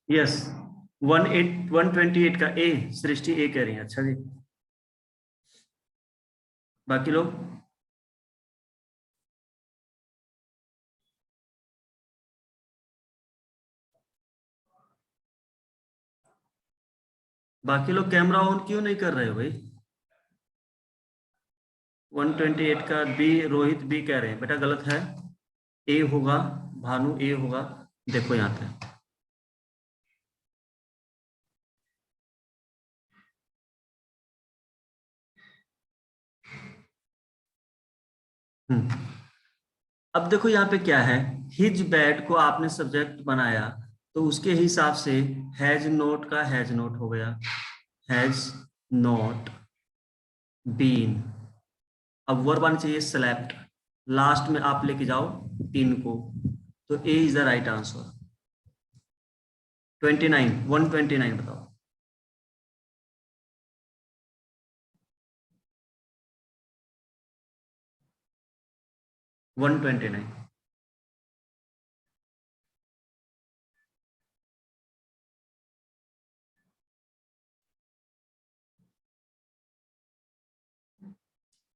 Yes, 128 का ए, सृष्टि ए कह रही है। अच्छा जी, बाकी लोग? बाकी लोग कैमरा ऑन क्यों नहीं कर रहे हो भाई? 128 का बी, रोहित बी कह रहे हैं। बेटा गलत है, ए होगा, भानु ए होगा। देखो यहाँ पे। हम्म, अब देखो यहाँ पे क्या है, हिज बैड को आपने सब्जेक्ट बनाया, तो उसके हिसाब से हैज नोट का हैज नोट हो गया, हैज नॉट बीन। अब वर्ब आनी चाहिए स्लेप्ट, लास्ट में आप लेके जाओ तीन को, तो A is the right answer. 29, 129 बताओ। 129।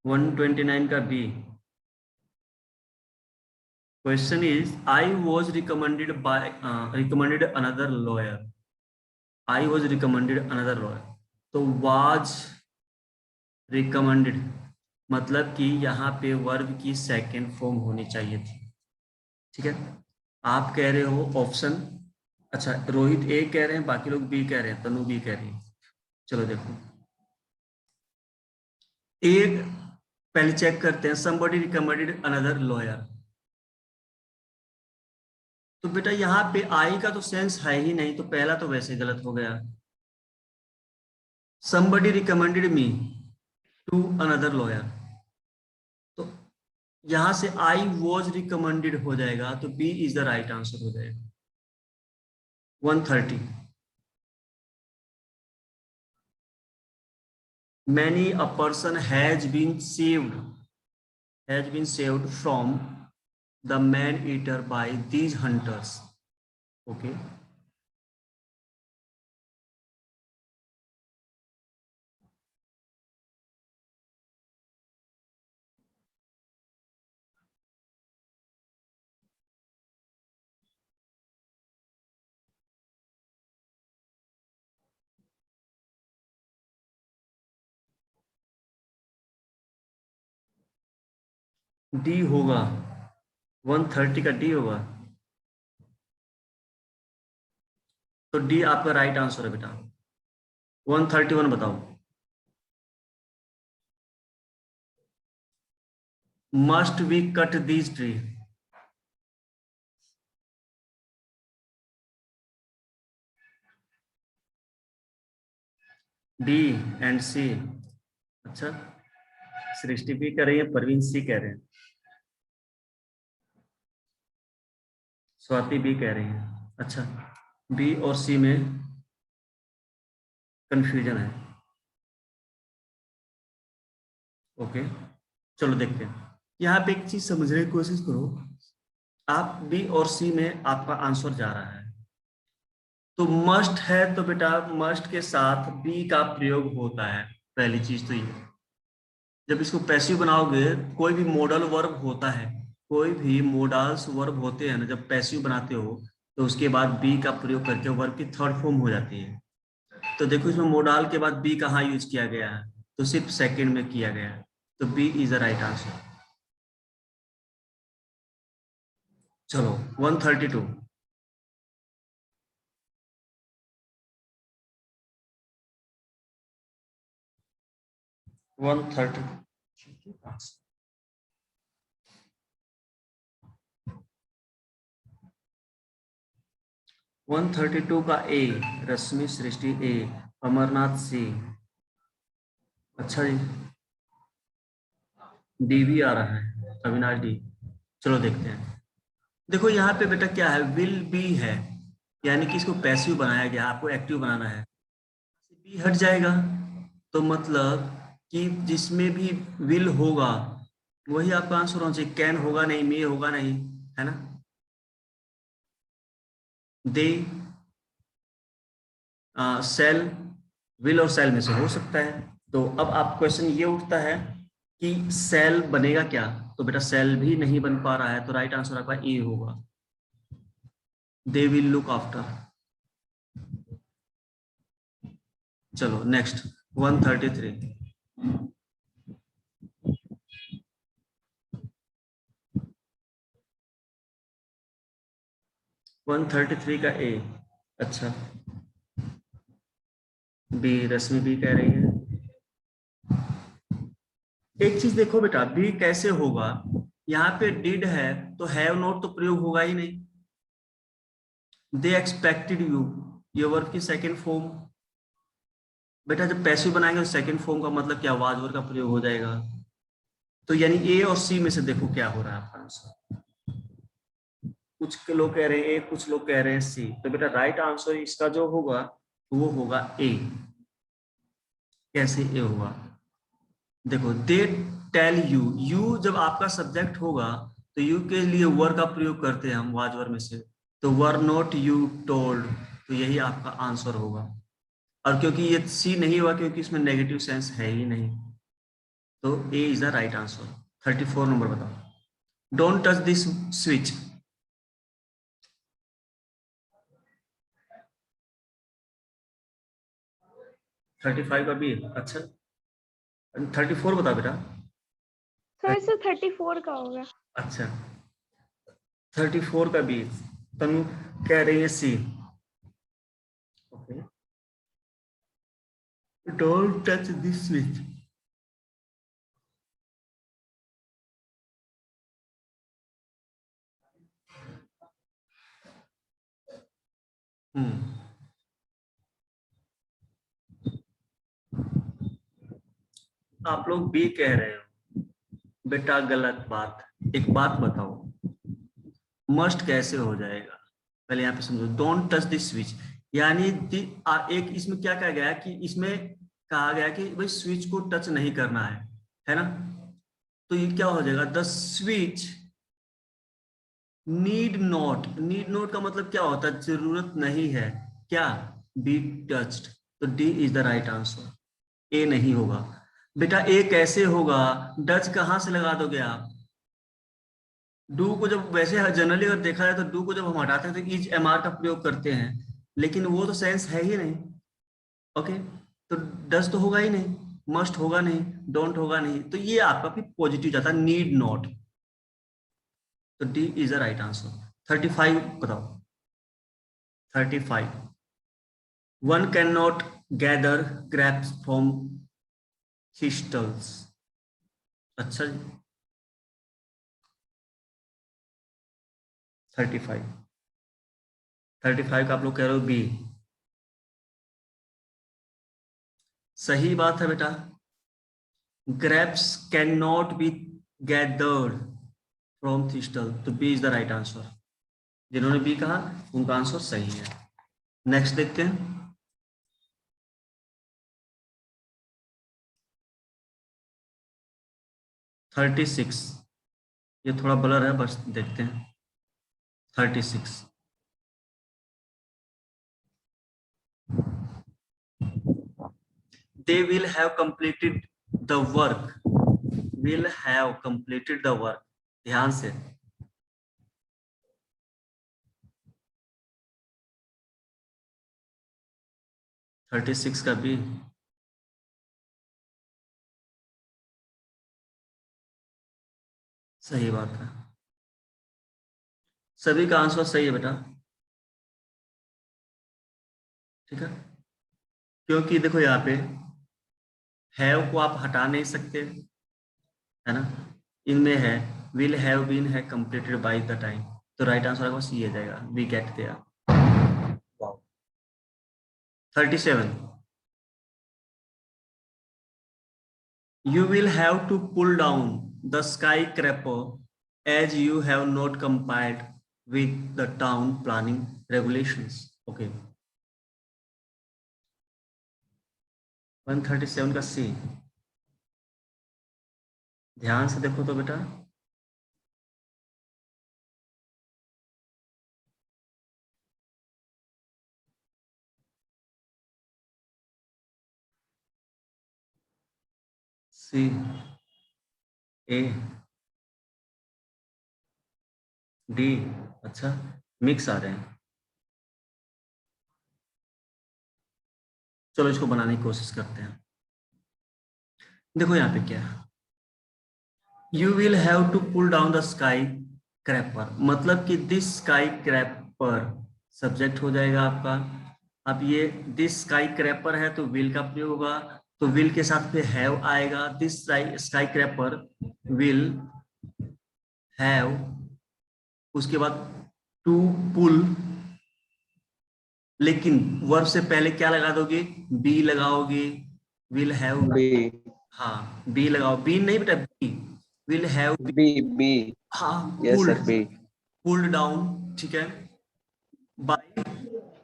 129 का B. Question is I was recommended by, recommended another lawyer. I was recommended another lawyer, तो वाज रिकमेंडेड मतलब कि यहाँ पे वर्ब की सेकेंड फॉर्म होनी चाहिए थी। ठीक है, आप कह रहे हो ऑप्शन, अच्छा रोहित ए कह रहे हैं, बाकी लोग बी कह रहे हैं, तनु बी कह रही है। चलो देखो, एक पहले चेक करते हैं, somebody recommended अनदर लॉयर। तो बेटा यहाँ पे आई का तो सेंस है ही नहीं, तो पहला तो वैसे गलत हो गया। somebody recommended me to another lawyer, तो यहां से आई वॉज रिकमेंडेड हो जाएगा, तो B is the right answer हो जाएगा। 130, many a person has been saved from the man eater by these hunters. Okay, D होगा, 130 का डी होगा, तो डी आपका राइट आंसर है बेटा। 131 बताओ। Must we cut these tree. D and C. अच्छा, सृष्टि भी कह रही है, परवीन सी कह रहे हैं, स्वाति भी कह रही है। अच्छा, बी और सी में कंफ्यूजन है। ओके, चलो देखते हैं। यहाँ पे एक चीज समझने की कोशिश करो, आप बी और सी में आपका आंसर जा रहा है, तो मस्ट है, तो बेटा मस्ट के साथ बी का प्रयोग होता है। पहली चीज तो ये, जब इसको पैसिव बनाओगे, कोई भी मॉडल वर्ब होता है, कोई भी मोडल्स वर्ब होते हैं ना, जब पैसिव बनाते हो तो उसके बाद बी का प्रयोग करके वर्ब की थर्ड फॉर्म हो जाती है। तो देखो इसमें मोडाल के बाद बी कहाँ यूज किया गया है, तो सिर्फ सेकंड में किया गया है, तो B is the right answer. चलो 132। 130, 132 का ए, रश्मि सृष्टि ए, अमरनाथ सी। अच्छा जी, डी भी आ रहा है, अविनाश डी। चलो देखते हैं। देखो यहाँ पे बेटा क्या है, विल बी है, यानी कि इसको पैसिव बनाया गया, आपको एक्टिव बनाना है, बी हट जाएगा, तो मतलब कि जिसमें भी विल होगा वही आपका आंसर होना चाहिए। कैन होगा नहीं, मे होगा नहीं, है ना। दे, सेल, विल और सेल में से हो सकता है। तो अब आप क्वेश्चन ये उठता है कि सेल बनेगा क्या, तो बेटा सेल भी नहीं बन पा रहा है, तो राइट आंसर आपका ए होगा, दे विल लुक आफ्टर। चलो नेक्स्ट 133। 133 का ए, अच्छा बी, रश्मि बी कह रही है। एक चीज देखो बेटा, बी कैसे होगा, यहाँ पे डिड है तो हैव नॉट तो प्रयोग होगा ही नहीं। दे एक्सपेक्टेड यू, ये वर्ब की सेकंड फॉर्म। बेटा जब पैसिव बनाएंगे तो सेकंड फॉर्म का मतलब क्या, वाज वर्ब का प्रयोग हो जाएगा। तो यानी ए और सी में से देखो क्या हो रहा है आपका आंसर। कुछ लोग कह रहे हैं ए, कुछ लोग कह रहे हैं सी, तो बेटा राइट आंसर इसका जो होगा वो होगा ए। कैसे ए होगा, देखो दे टेल यू, यू जब आपका सब्जेक्ट होगा तो यू के लिए वर का प्रयोग करते हैं हम वाज वर में से, तो वर नॉट यू टोल्ड, तो यही आपका आंसर होगा। और क्योंकि ये सी नहीं हुआ क्योंकि इसमें नेगेटिव सेंस है ही नहीं, तो A is the right answer. 34 number बताओ, डोंट टच दिस स्विच। 35 का भी है, अच्छा 34 बता बेटा। सर से 34 का होगा। अच्छा 34 का भी, तनु कह रही है C. Okay, don't touch this switch. आप लोग भी कह रहे हो, बेटा गलत बात। एक बात बताओ, मस्ट कैसे हो जाएगा, पहले यहाँ पे समझो। डोंट टच दिस स्विच, यानी एक इसमें क्या कहा गया कि इसमें कहा गया कि भाई स्विच को टच नहीं करना है ना। तो ये क्या हो जाएगा, the switch need not, need not का मतलब क्या होता है, जरूरत नहीं है क्या, बी टच्ड, तो D is the right answer, A नहीं होगा। बेटा ए कैसे होगा, डच कहां से लगा दोगे आप, डू को जब वैसे जनरली अगर देखा जाए तो डू को जब हम हटाते हैं तो इज एम आर का प्रयोग करते हैं, लेकिन वो तो सेंस है ही नहीं। ओके, तो डस तो होगा ही नहीं, मस्ट होगा नहीं, डोंट होगा नहीं, तो ये आपका फिर पॉजिटिव जाता है, नीड नॉट, तो D is the right answer. 35 बताओ। 35, one can not gather grapes from thistles. अच्छा जी, 35, 35 का आप लोग कह रहे हो बी, सही बात है बेटा। grapes cannot be gathered from thistle, तो B is the right answer. जिन्होंने बी कहा उनका आंसर सही है। नेक्स्ट देखते हैं, 36, ये थोड़ा ब्लर है, बस देखते हैं। 36, they will have completed the work, will have completed the work, ध्यान से। 36 का भी सही बात है, सभी का आंसर सही है बेटा, ठीक है। क्योंकि देखो यहाँ पे हैव को आप हटा नहीं सकते, है ना, इनमें है विल हैव बीन है कंप्लीटेड बाय द टाइम, तो राइट आंसर बस ये जाएगा, we get there. 37, you will have to pull down the skyscraper as you have not complied with the town planning regulations. Okay, 137 का सी, ध्यान से देखो तो बेटा, सी, ए, डी। अच्छा, मिक्स आ रहे हैं। चलो इसको बनाने की कोशिश करते हैं। देखो यहाँ पे क्या है, you will have to pull down the skyscraper, मतलब कि दिस स्काई क्रैपर सब्जेक्ट हो जाएगा आपका। अब ये दिस स्काई क्रैपर है तो विल का प्रयोग होगा, तो विल के साथ पे हैव आएगा। This sky crapper will have, उसके बाद टू पुल, लेकिन वर्ब से पहले क्या लगा दोगे, बी लगाओगे, विल हैव। बी, हाँ बी लगाओ, बी नहीं बेटा, B, will have B. B, B. हाँ yes pulled, sir, B. Pulled down, ठीक है। बाय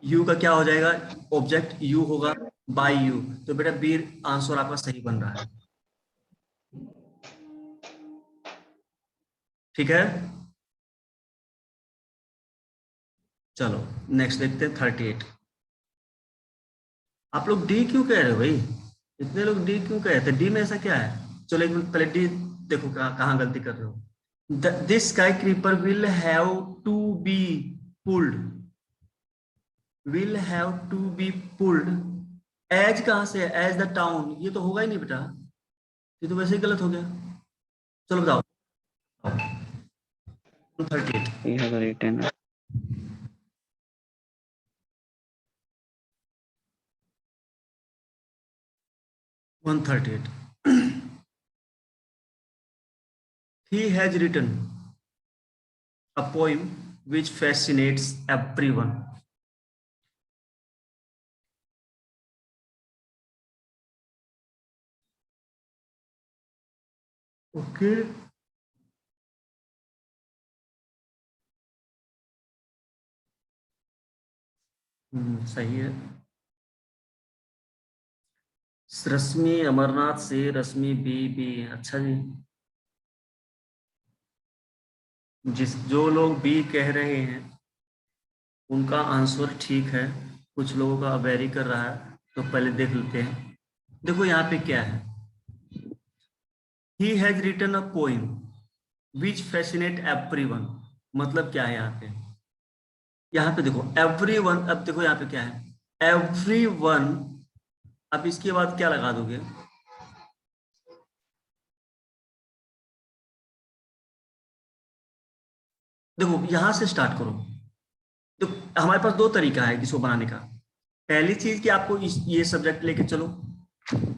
यू का क्या हो जाएगा, ऑब्जेक्ट यू होगा, बाय यू। तो बेटा बी आंसर आपका सही बन रहा है, ठीक है। चलो नेक्स्ट देखते हैं 38। आप लोग डी क्यों कह रहे हो भाई, इतने लोग डी क्यों कह रहे थे, डी में ऐसा क्या है। चलो एक मिनट पहले डी देखो कहाँ गलती कर रहे हो। This sky creeper will have to be pulled, will have to be pulled. एज कहां से है, एज द टाउन, ये तो होगा ही नहीं बेटा, ये तो वैसे ही गलत हो गया। चलो बताओ 38। We have written 138। He has written a poem which fascinates everyone. Okay. सही है। रश्मि अमरनाथ से, रश्मि बी बी, अच्छा जी। जो लोग बी कह रहे हैं उनका आंसर ठीक है, कुछ लोगों का वेरी कर रहा है, तो पहले देख लेते हैं। देखो यहाँ पे क्या है, he has written a poem which fascinate everyone, मतलब क्या है यहाँ पे देखो एवरीवन। अब देखो यहाँ पे क्या है, एवरीवन। अब इसके बाद क्या लगा दोगे, देखो यहां से स्टार्ट करो। तो हमारे पास दो तरीका है इसको बनाने का। पहली चीज कि आपको ये सब्जेक्ट लेके चलो,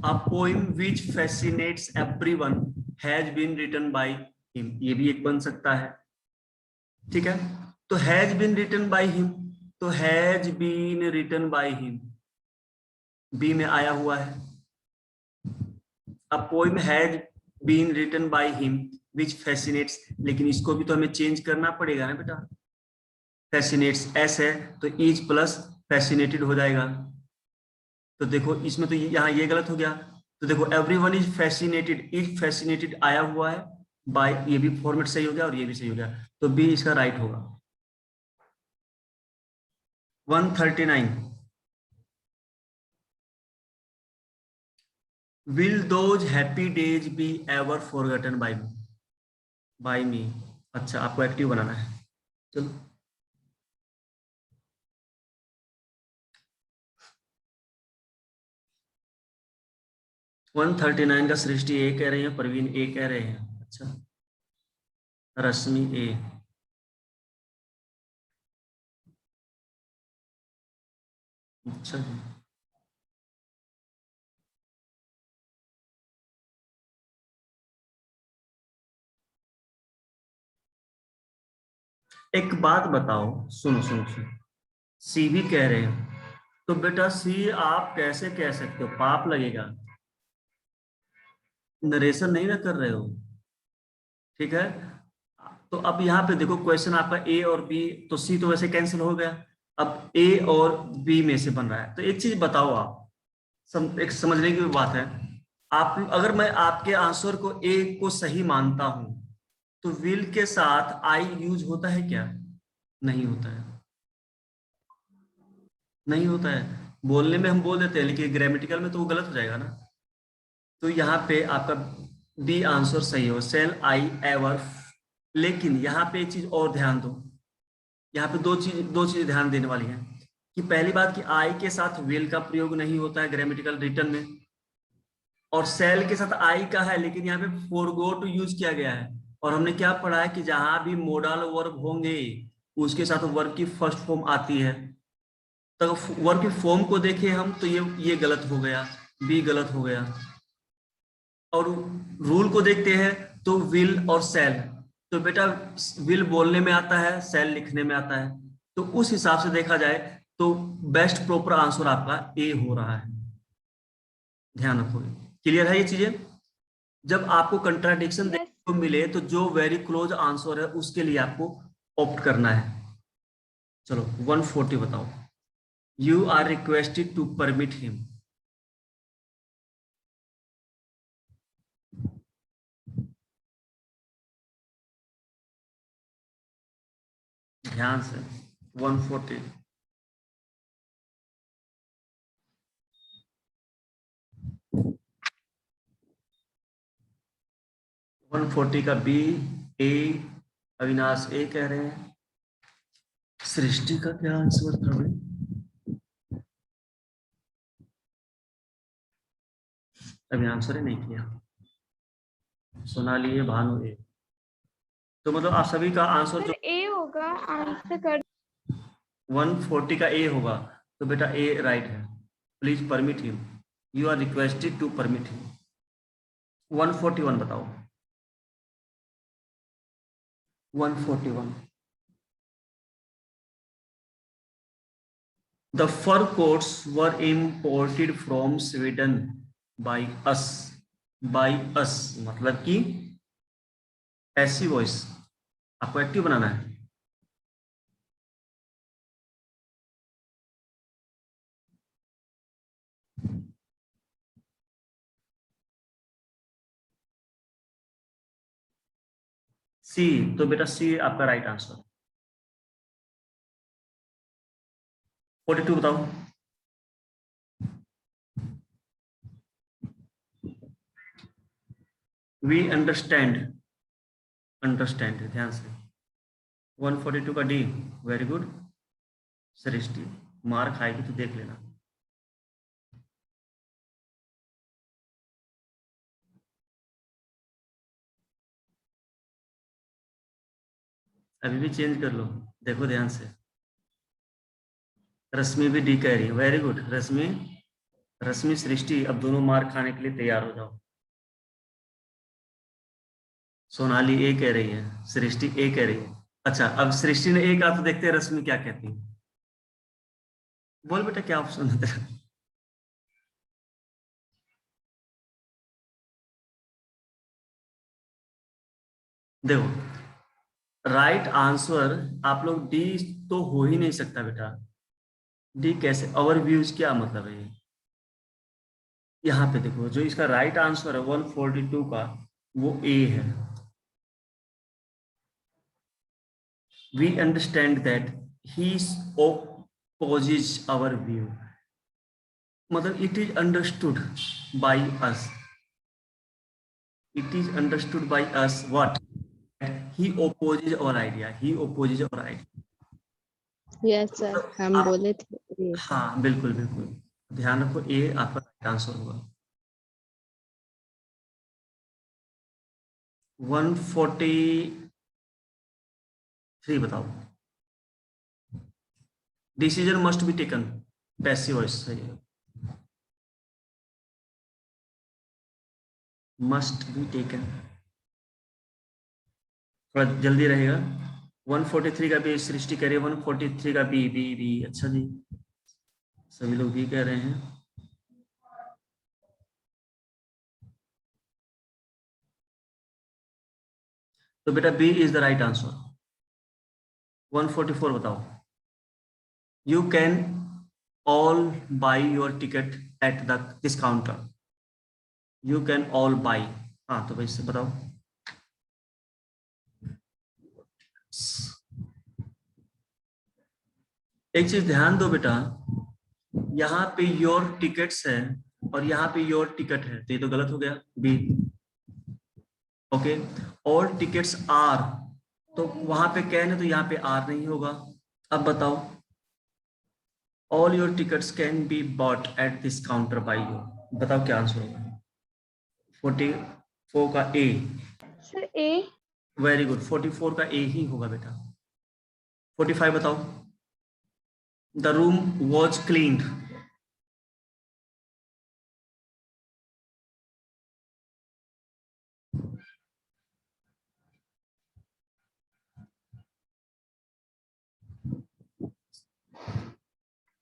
a poem which fascinates everyone has been written by him, ये भी एक बन सकता है, ठीक है। तो has been written by him, तो has been written by him B में आया हुआ है। A poem has been written by him which fascinates, लेकिन इसको भी तो हमें चेंज करना पड़ेगा ना बेटा, फैसिनेट्स एस है तो इज प्लस फैसिनेटेड हो जाएगा। तो देखो इसमें तो यहाँ ये गलत हो गया, तो देखो एवरीवन इज फैसिनेटेड आया हुआ है बाय, ये भी फॉर्मेट सही हो गया और ये भी सही हो गया, तो बी इसका राइट होगा। 139। Will those happy days be ever forgotten by me. अच्छा आपको एक्टिव बनाना है, चलो। वन 139 का सृष्टि ए कह रहे हैं, प्रवीण ए कह रहे हैं, अच्छा। रश्मि ए, अच्छा जी। एक बात बताओ, सुनो सुनो सुनो, सी भी कह रहे हैं, तो बेटा सी आप कैसे कह सकते हो, पाप लगेगा, नरेशन नहीं ना कर रहे हो, ठीक है। तो अब यहाँ पे देखो क्वेश्चन आपका ए और बी, तो सी तो वैसे कैंसिल हो गया, अब ए और बी में से बन रहा है। तो एक चीज बताओ आप, एक समझने की बात है, आप अगर मैं आपके आंसर को ए को सही मानता हूं तो विल के साथ आई यूज होता है क्या, नहीं होता है, नहीं होता है। बोलने में हम बोल देते हैं लेकिन ग्रामेटिकल में तो वो गलत हो जाएगा ना। तो यहाँ पे आपका बी आंसर सही हो, सेल आई एवर। लेकिन यहाँ पे एक चीज और ध्यान दो, यहाँ पे दो चीज ध्यान देने वाली है कि पहली बात कि आई के साथ विल का प्रयोग नहीं होता है ग्रामेटिकल रिटर्न में, और सेल के साथ आई का है, लेकिन यहाँ पे फोरगो टू यूज किया गया है। और हमने क्या पढ़ा है कि जहां भी मोडल वर्ब होंगे उसके साथ वर्ब की फर्स्ट फॉर्म आती है। तो वर्ब की फॉर्म को देखें हम तो ये गलत हो गया, बी गलत हो गया। और रूल को देखते हैं तो विल और सेल, तो बेटा विल बोलने में आता है, सेल लिखने में आता है, तो उस हिसाब से देखा जाए तो बेस्ट प्रॉपर आंसर आपका ए हो रहा है। ध्यान रखोगे, क्लियर है ये चीजें। जब आपको कंट्राडिक्शन देखने यस। को मिले तो जो वेरी क्लोज आंसर है उसके लिए आपको ऑप्ट करना है। चलो 140 बताओ। You are requested to permit him. ध्यान से 140। 140 का बी, ए, अविनाश ए कह रहे हैं। सृष्टि का क्या आंसर था भाई? अभी आंसर ही नहीं किया। सोनाली है, भानु ए। तो मतलब आप सभी का आंसर सर जो ए होगा, आंसर कर। 140 का ए होगा, तो बेटा ए राइट है। Please permit him, you are requested to permit him. 141 बताओ। 141। The fur coats were imported from Sweden by us. By us मतलब कि ऐसी वॉइस आपको एक्टिव बनाना है। सी, तो बेटा सी आपका राइट आंसर। 42 बताओ। वी अंडरस्टैंड, अंडरस्टैंड ध्यान से। 142 का डी, वेरी गुड। सृष्टि मार खाएगी तो देख लेना। अभी भी चेंज कर लो, देखो ध्यान से। रश्मि भी डी कह रही है, वेरी गुड रश्मि। रश्मि सृष्टि अब दोनों मार खाने के लिए तैयार हो जाओ। सोनाली ए कह रही है, सृष्टि ए कह रही है। अच्छा अब सृष्टि ने ए कहा तो देखते हैं रश्मि क्या कहती है। बोल बेटा क्या ऑप्शन है तेरा? देखो राइट आंसर आप लोग डी तो हो ही नहीं सकता बेटा। डी कैसे, ओवरव्यूज क्या मतलब है ये? यहाँ पे देखो जो इसका राइट आंसर है 142 का, वो ए है। We understand that he opposes our view, मतलब it is understood by us. It is understood by us what, he opposes our idea, he opposes our idea। Yes sir, हम आप, बोले थे ये। हाँ बिल्कुल बिल्कुल, ध्यान रखो ए आपका राइट आंसर होगा। 143 बताओ। Decision must be taken, passive voice सही है। मस्ट बी टेकन, थोड़ा जल्दी रहेगा। 143 का भी सृष्टि कह रही है, 143 का बी बी बी। अच्छा जी, सभी लोग भी कह रहे हैं। तो बेटा B is the right answer. 144 बताओ। You can all buy your ticket at the this counter. You can all buy, हाँ तो भाई से बताओ। एक चीज ध्यान दो बेटा, यहाँ पे योर टिकट्स है और यहाँ पे योर टिकट है, तो ये तो गलत हो गया, B. Okay, all tickets are, तो वहां पे कैन है तो यहाँ पे आर नहीं होगा। अब बताओ, all your tickets can be bought at this counter by you, बताओ क्या आंसर होगा। 44 का A, sir A. Very good, 44 का ए ही होगा बेटा। 45 बताओ, द रूम वॉज क्लीन्ड,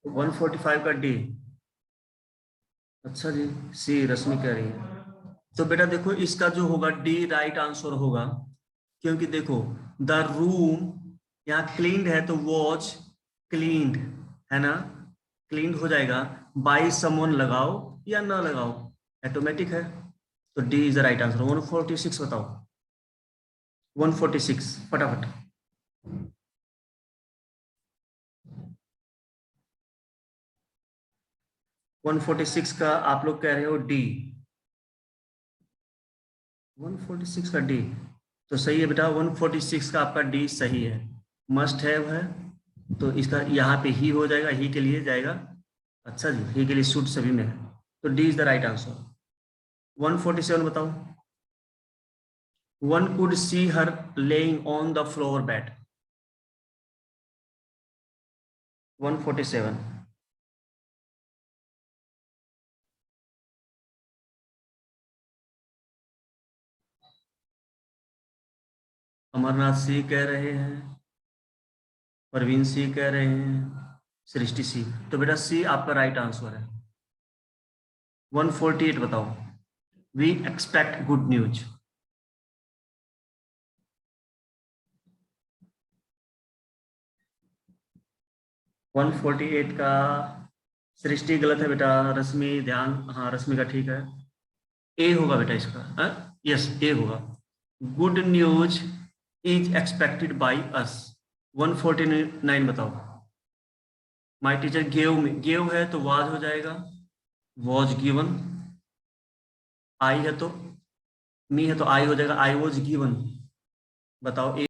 तो 145 का डी। अच्छा जी, सी रश्मि कह रही है। तो बेटा देखो इसका जो होगा डी राइट आंसर होगा, क्योंकि देखो द रूम यहाँ क्लीन्ड है तो वॉच क्लीन्ड है ना, क्लीन्ड हो जाएगा। बाय समवन लगाओ या ना लगाओ, ऑटोमेटिक है, तो D is the right answer. 146 बताओ, 146 फटाफट। वन 146 का आप लोग कह रहे हो डी, 146 का डी तो सही है बेटा। 146 का आपका डी सही है, मस्ट हैव है, तो इसका यहाँ पे ही हो जाएगा, ही के लिए जाएगा। अच्छा जी, ही के लिए सूट सभी में है, तो D is the right answer. 147 बताओ, one could see her lying on the floor bed. 147, Amarnath Singh कह रहे हैं, परवीन सिंह कह रहे हैं, सृष्टि सी, तो बेटा सी आपका राइट आंसर है। 148 बताओ, वी एक्सपेक्ट गुड न्यूज। 148 का सृष्टि गलत है बेटा, रश्मि ध्यान, हाँ रश्मि का ठीक है, ए होगा बेटा इसका, यस ए होगा। Good news is expected by us. 149 बताओ, माय टीचर गेव में, गेव है तो वाज हो जाएगा, वॉज गिवन, आई है तो मी है तो आई हो जाएगा, आई वॉज गिवन, बताओ ए